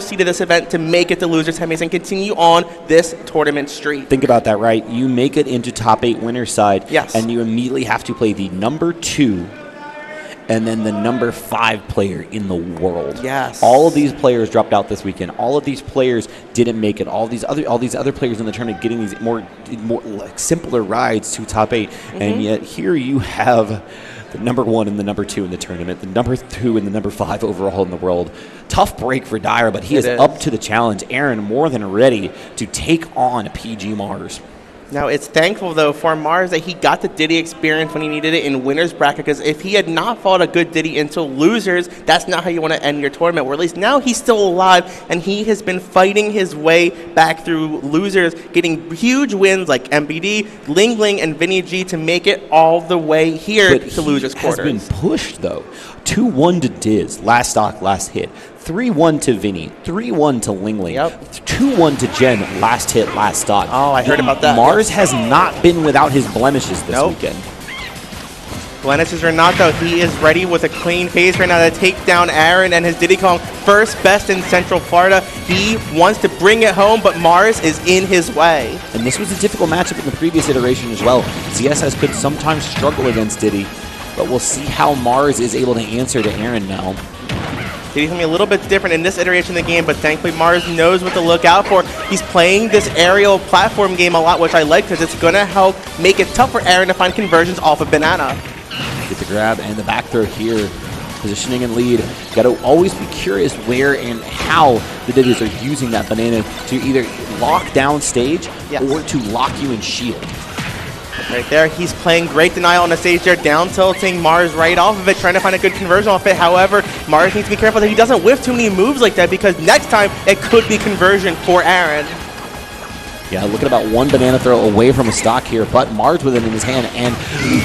seed of this event to make it to losers semis and continue on this tournament streak. Think about that, right? You make it into top 8 winner's side, yes, and you immediately have to play the number 2 and then the number 5 player in the world. Yes. All of these players dropped out this weekend. All of these players didn't make it. All these other players in the tournament getting these more like simpler rides to top 8, and yet here you have the number 1 and the number 2 in the tournament, the number 2 and the number 5 overall in the world. Tough break for Dyer, but he is up to the challenge. Aaron more than ready to take on PG Mars. Now, it's thankful, though, for Mars that he got the Diddy experience when he needed it in winner's bracket, because if he had not fought a good Diddy until losers, that's not how you want to end your tournament, where at least now he's still alive, and he has been fighting his way back through losers, getting huge wins like MBD, Ling Ling, and Vinny G to make it all the way here to losers quarters. He has been pushed, though. 2-1 to Diz, last stock, last hit. 3-1 to Vinny, 3-1 to Ling Ling, 2-1 to Jen, last hit, last stock. Oh, I heard about that. Mars has not been without his blemishes this weekend. Blemishes or not, though, he is ready with a clean face right now to take down Aaron and his Diddy Kong. First best in Central Florida. He wants to bring it home, but Mars is in his way. And this was a difficult matchup in the previous iteration as well. ZSS could sometimes struggle against Diddy, but we'll see how Mars is able to answer to Aaron now. Diddy's going to be a little bit different in this iteration of the game, but thankfully Mars knows what to look out for. He's playing this aerial platform game a lot, which I like because it's going to help make it tough for Aaron to find conversions off of Banana. Get the grab and the back throw here. Positioning and lead. Got to always be curious where and how the Diddies are using that banana to either lock down stage or to lock you in shield. Right there, he's playing great denial on the stage there, down tilting Mars right off of it, trying to find a good conversion off it. However, Mars needs to be careful that he doesn't whiff too many moves like that, because next time it could be conversion for Aaron. Yeah, looking about one banana throw away from a stock here, but Mars with it in his hand, and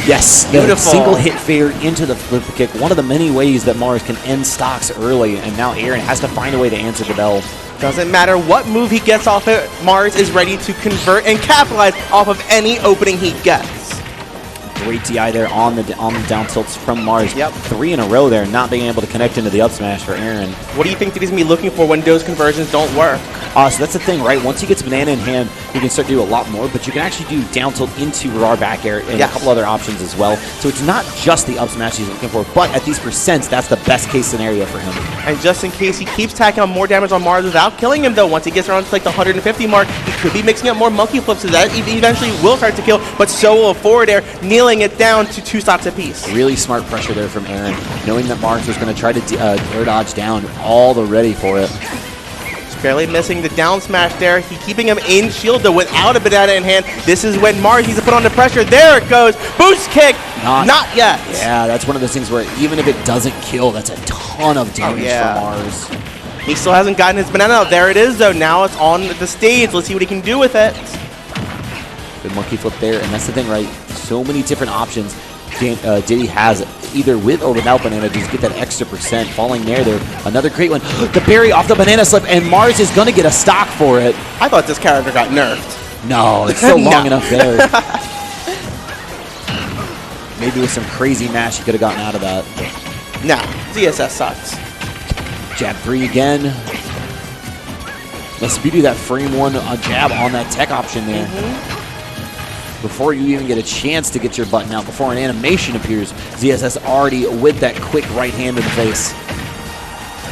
yes, the single hit fair into the flip kick. One of the many ways that Mars can end stocks early, and now Aaron has to find a way to answer the bell. Doesn't matter what move he gets off it, Mars is ready to convert and capitalize off of any opening he gets. Great DI there on the down tilts from Mars. Yep. 3 in a row there, not being able to connect into the up smash for Aaron. What do you think that he's going to be looking for when those conversions don't work? So that's the thing, right? Once he gets banana in hand, you can start to do a lot more, but you can actually do down tilt into RAR back air and a couple other options as well. So it's not just the up smash he's looking for, but at these percents, that's the best case scenario for him. And just in case he keeps tacking on more damage on Mars without killing him, though, once he gets around to like the 150 mark, he could be mixing up more monkey flips, so that eventually will start to kill, but so will forward air, kneeling it down to 2 stocks apiece. Really smart pressure there from Aaron, knowing that Mars was going to try to air dodge down, all the ready for it. Barely missing the down smash there. He keeping him in shield, though, without a banana in hand. This is when Mars needs to put on the pressure. There it goes. Boost kick. Not yet. Yeah, that's one of those things where even if it doesn't kill, that's a ton of damage for Mars. He still hasn't gotten his banana out. There it is, though. Now it's on the stage. Let's see what he can do with it. Good monkey flip there, and that's the thing, right? So many different options Diddy has, either with or without banana, just get that extra percent. Falling there, another great one. The berry off the banana slip, and Mars is going to get a stock for it. I thought this character got nerfed. No, it's still long enough there. Maybe with some crazy mash, he could have gotten out of that. Nah, ZSS sucks. Jab 3 again. SSBU that frame 1 jab on that tech option there. Before you even get a chance to get your button out, before an animation appears, ZSS already with that quick right hand in the face.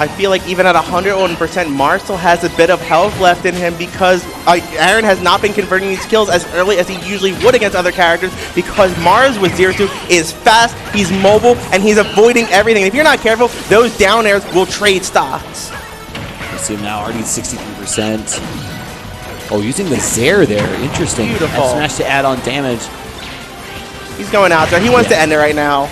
I feel like even at 101%, Mars still has a bit of health left in him, because Aaron has not been converting these kills as early as he usually would against other characters, because Mars with 0-2 is fast, he's mobile, and he's avoiding everything. If you're not careful, those down airs will trade stocks. You see him now already at 63%. Oh, using the Zair there. Interesting. Beautiful. F smash to add on damage. He's going out there. He wants to end it right now.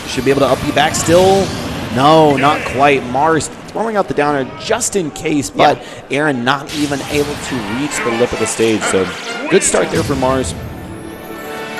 Should be able to up you back still. No, not quite. Mars throwing out the downer just in case, but Aaron not even able to reach the lip of the stage. So good start there for Mars.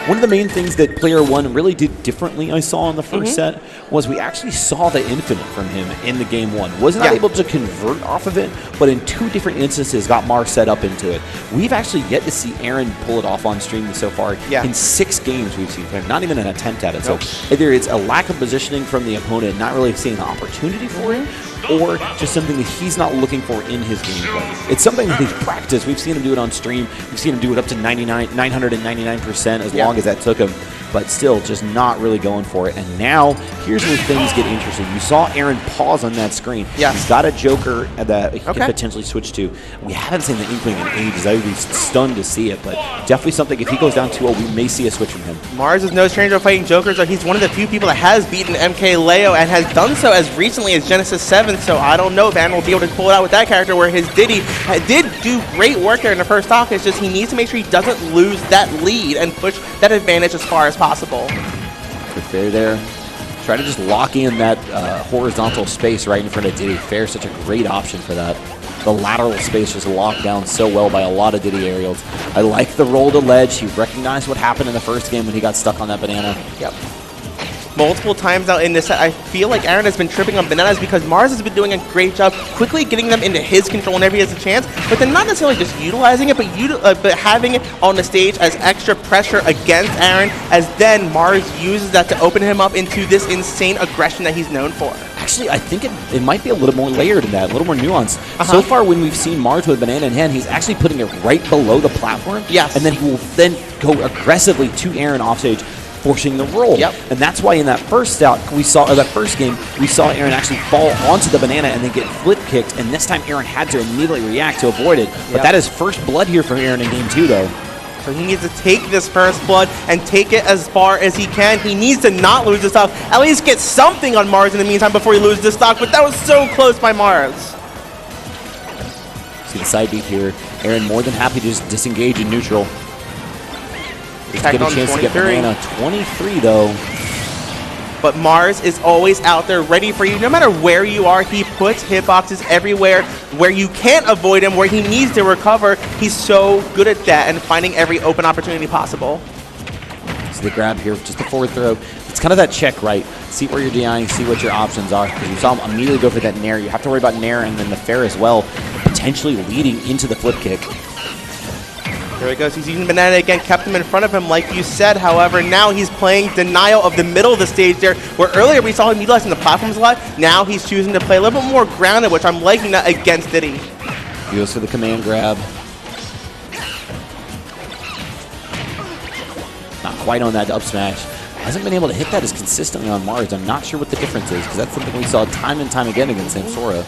One of the main things that Player 1 really did differently, I saw in the first set, was we actually saw the infinite from him in the game 1. Was not able to convert off of it, but in 2 different instances got MARSS set up into it. We've actually yet to see Aaron pull it off on stream so far. Yeah. In 6 games we've seen him, not even an attempt at it. Nope. So either it's a lack of positioning from the opponent, not really seeing the opportunity for it, or just something that he's not looking for in his gameplay. It's something that he's practiced. We've seen him do it on stream. We've seen him do it up to 999% as long as that took him, but still just not really going for it. And now, here's where things get interesting. You saw Aaron pause on that screen. Yeah. He's got a Joker that he can potentially switch to. We haven't seen the Inkling in ages. I would be stunned to see it, but definitely something, if he goes down 2-0, we may see a switch from him. MARSS is no stranger to fighting Jokers, so he's one of the few people that has beaten MK Leo and has done so as recently as Genesis 7, so I don't know if Aaron will be able to pull it out with that character, where his Diddy did do great work there in the first stock. It's just he needs to make sure he doesn't lose that lead and push that advantage as far as possible. Fair there. Try to just lock in that horizontal space right in front of Diddy. Fair's such a great option for that. The lateral space just locked down so well by a lot of Diddy aerials. I like the roll to ledge. He recognized what happened in the first game when he got stuck on that banana. Yep. Multiple times out in this set, I feel like Aaron has been tripping on bananas because MARSS has been doing a great job quickly getting them into his control whenever he has a chance, but then not necessarily just utilizing it, but having it on the stage as extra pressure against Aaron, as then MARSS uses that to open him up into this insane aggression that he's known for. Actually, I think it might be a little more layered than that, a little more nuanced. So far, when we've seen MARSS with a banana in hand, he's actually putting it right below the platform. Yes. And then he will then go aggressively to Aaron offstage, forcing the roll. Yep. And that's why in that first out that first game, we saw Aaron actually fall onto the banana and then get flip kicked, and this time Aaron had to immediately react to avoid it. But that is first blood here for Aaron in game 2, though. So he needs to take this first blood and take it as far as he can. He needs to not lose the stock. At least get something on MARSS in the meantime before he loses the stock, but that was so close by MARSS. See the side beat here. Aaron more than happy to just disengage in neutral. Just get a chance to get banana. 23, though. But MARSS is always out there ready for you. No matter where you are, he puts hitboxes everywhere where you can't avoid him, where he needs to recover. He's so good at that and finding every open opportunity possible. So the grab here, just a forward throw. It's kind of that check, right? See where you're DIing, see what your options are. Because you saw him immediately go for that nair. You have to worry about nair and then the fair as well, potentially leading into the flip kick. There he goes. He's using banana again, kept him in front of him like you said. However, now he's playing denial of the middle of the stage there, where earlier we saw him utilizing the platforms a lot. Now he's choosing to play a little bit more grounded, which I'm liking that against Diddy. He goes for the command grab. Not quite on that up smash. Hasn't been able to hit that as consistently on MARSS. I'm not sure what the difference is, because that's something we saw time and time again against Samsora.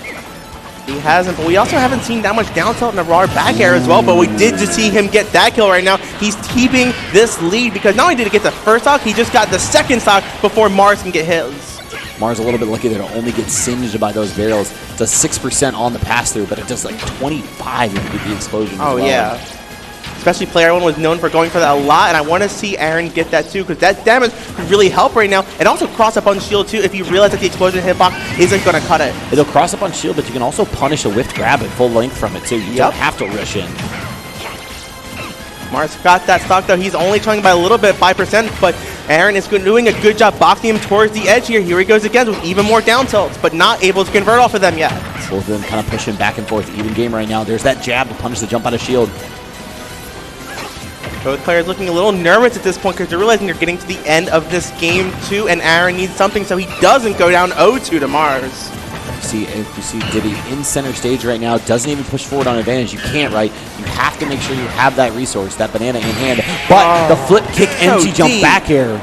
He hasn't, but we also haven't seen that much down tilt in the raw back air as well, but we did just see him get that kill right now. He's keeping this lead because not only did he get the first stock, he just got the second stock before MARSS can get his. MARSS a little bit lucky there to only get singed by those barrels. It does 6% on the pass-through, but it does like 25 if you get the explosion as well. Yeah. Especially Player 1 was known for going for that a lot, and I want to see Aaron get that too, because that damage could really help right now. And also cross up on shield too if you realize that the explosion hitbox isn't going to cut it. It'll cross up on shield, but you can also punish a whiffed grab at full length from it too. You don't have to rush in. MARSS got that stock though. He's only trailing by a little bit, 5%, but Aaron is doing a good job boxing him towards the edge here. Here he goes again with even more down tilts, but not able to convert off of them yet. Both of them kind of pushing back and forth. Even game right now. There's that jab to punish the jump out of shield. Both players looking a little nervous at this point because they're realizing they're getting to the end of this game too, and Aaron needs something so he doesn't go down 0-2 to MARSS. If you see Diddy in center stage right now, doesn't even push forward on advantage. You can't, right? You have to make sure you have that resource, that banana in hand. But the flip kick empty jump back air.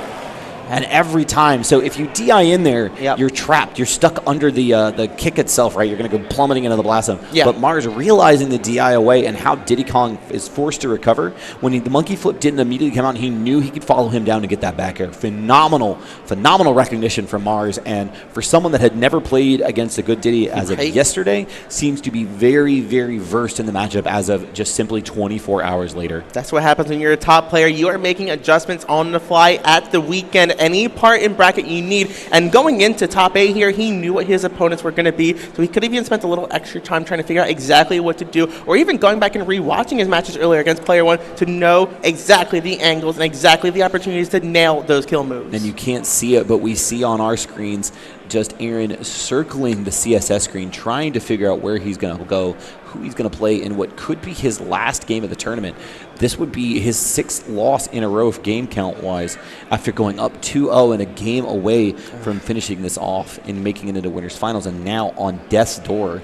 And every time, so if you DI in there, you're trapped. You're stuck under the kick itself, right? You're going to go plummeting into the blast zone. But MARSS realizing the DI away and how Diddy Kong is forced to recover, when the monkey flip didn't immediately come out, he knew he could follow him down to get that back air. Phenomenal recognition from MARSS. And for someone that had never played against a good Diddy as of yesterday, seems to be very, very versed in the matchup as of just simply 24 hours later. That's what happens when you're a top player. You are making adjustments on the fly at the weekend. Any part in bracket you need, and going into top 8 here, he knew what his opponents were going to be, so he could have even spent a little extra time trying to figure out exactly what to do, or even going back and rewatching his matches earlier against Player 1 to know exactly the angles and exactly the opportunities to nail those kill moves. And you can't see it, but we see on our screens just Aaron circling the CSS screen, trying to figure out where he's going to go, who he's going to play in what could be his last game of the tournament. This would be his 6th loss in a row game count-wise after going up 2-0 and a game away from finishing this off and making it into winners finals, and now on death's door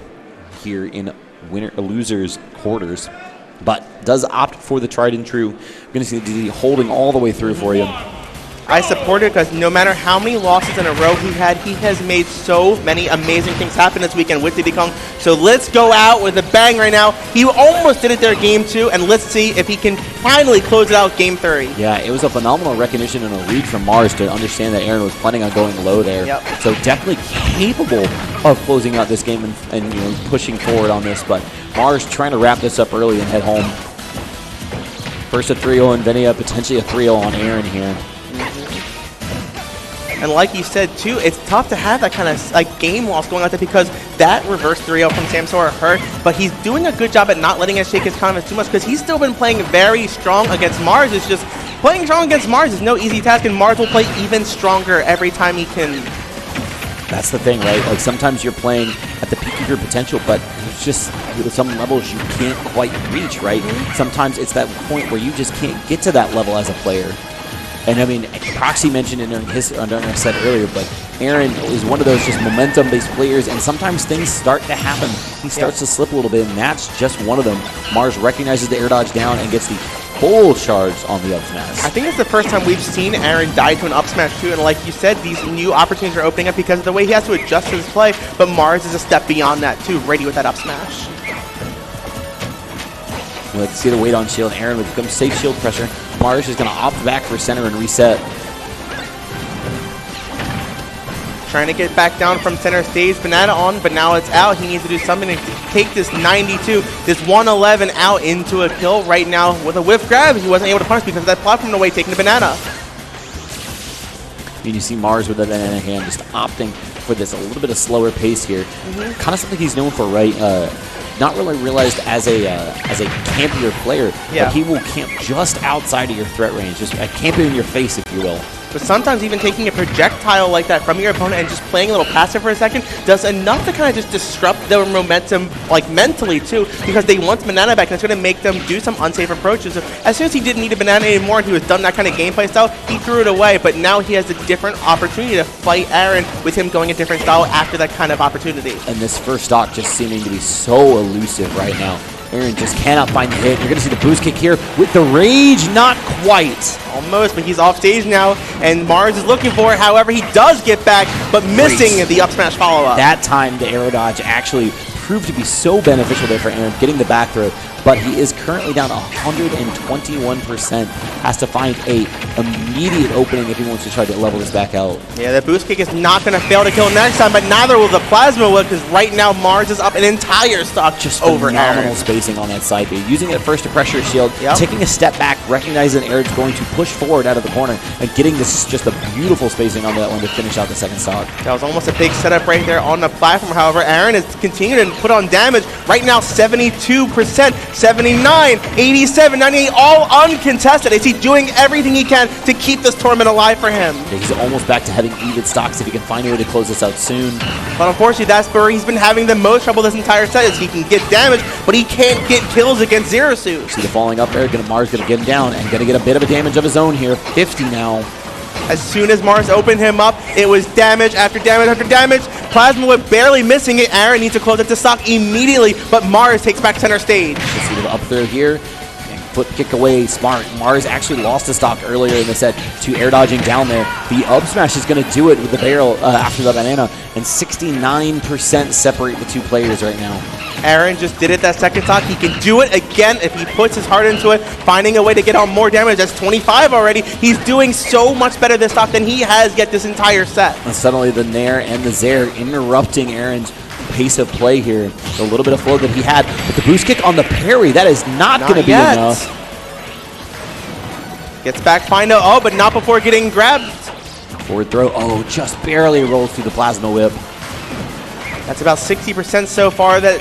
here in losers quarters. But does opt for the tried and true. We're going to see DD holding all the way through for you. I support it because no matter how many losses in a row he has made so many amazing things happen this weekend with Diddy Kong. So let's go out with a bang right now. He almost did it there game 2, and let's see if he can finally close it out game 3. Yeah, it was a phenomenal recognition and a read from MARSS to understand that Aaron was planning on going low there. Yep. So definitely capable of closing out this game and pushing forward on this. But MARSS trying to wrap this up early and head home. First a 3-0 on Venia, potentially a 3-0 on Aaron here. And like you said, too, it's tough to have that kind of game loss going out there because that reverse 3-0 from Samsora hurt, but he's doing a good job at not letting it shake his confidence too much because he's still been playing very strong against MARSS. It's just playing strong against MARSS is no easy task, and MARSS will play even stronger every time he can. That's the thing, right? Like sometimes you're playing at the peak of your potential, but it's just at some levels you can't quite reach, right? Sometimes it's that point where you just can't get to that level as a player. And I mean, Proxy mentioned it during our set earlier, but Aaron is one of those just momentum-based players, and sometimes things start to happen. He starts to slip a little bit, and that's just one of them. MARSS recognizes the air dodge down and gets the full charge on the up smash. I think it's the first time we've seen Aaron die to an up smash too, and like you said, these new opportunities are opening up because of the way he has to adjust his play, but MARSS is a step beyond that too, ready with that up smash. Let's see the weight on shield. Aaron would become safe shield pressure. MARSS is going to opt back for center and reset. Trying to get back down from center stage. Banana on, but now it's out. He needs to do something to take this 92, this 111 out into a kill right now with a whiff grab. He wasn't able to punish because of that platform away, taking the banana. And you see MARSS with that banana hand just opting for this a little bit of slower pace here. Kind of something he's known for, right? Not really realized as a campier player, but he will camp just outside of your threat range, just camping in your face, if you will. But sometimes even taking a projectile like that from your opponent and just playing a little passive for a second does enough to kind of just disrupt their momentum, like mentally too, because they want banana back and it's going to make them do some unsafe approaches. So as soon as he didn't need a banana anymore and he was done that kind of gameplay style, he threw it away. But now he has a different opportunity to fight Aaron with him going a different style after that kind of opportunity. And this first stock just seeming to be so elusive right now. Aaron just cannot find the hit. You're going to see the boost kick here with the rage. Not quite. Almost, but he's off stage now, and MARSS is looking for it. However, he does get back, but missing the up smash follow-up. That time, the arrow dodge actually proved to be so beneficial there for Aaron, getting the back throw, but he is currently down 121%. Has to find a immediate opening if he wants to try to level this back out. Yeah, the boost kick is not going to fail to kill next time, but neither will the plasma whip, because right now MARSS is up an entire stock just over phenomenal Aaron. Spacing on that side B. Using it first to pressure shield, taking a step back, recognizing Aaron's going to push forward out of the corner, and getting this just a beautiful spacing on that one to finish out the second stock. That was almost a big setup right there on the platform. However, Aaron is continuing to put on damage. Right now, 72%, 79, 87, 98, all uncontested. Is he doing everything he can to keep this tournament alive for him? He's almost back to having even stocks if he can find a way to close this out soon. But unfortunately, that's where he's been having the most trouble this entire set, is he can get damage, but he can't get kills against Zero Suit. See the falling up there, MARSS going to get him down and going to get a bit of a damage of his own here. 50 now. As soon as MARSS opened him up, it was damage after damage after damage. Plasma Whip barely missing it. Aaron needs to close it to stock immediately, but MARSS takes back center stage. Let's see the up throw here. Foot kick away, smart. MARSS actually lost the stock earlier in the set to air dodging down there. The up smash is going to do it with the barrel after the banana, and 69% separate the two players right now. Aaron just did it that second stock. He can do it again if he puts his heart into it, finding a way to get on more damage. That's 25 already. He's doing so much better this stock than he has yet this entire set. And suddenly the Nair and the Zair interrupting Aaron's pace of play here. A little bit of flow that he had, but the boost kick on the parry, that is not going to be enough. Gets back, find out, oh, but not before getting grabbed. Forward throw, oh, just barely rolls through the plasma whip. That's about 60% so far that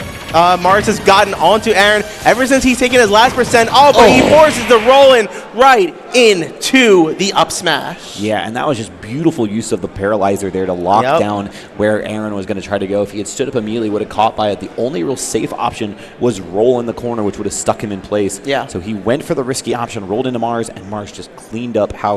MARSS has gotten onto Aaron ever since he's taken his last percent. Oh, but he forces the roll in right into the up smash. Yeah, and that was just beautiful use of the paralyzer there to lock down where Aaron was going to try to go. If he had stood up immediately, would have caught by it. The only real safe option was roll in the corner, which would have stuck him in place. Yeah. So he went for the risky option, rolled into MARSS, and MARSS just cleaned up how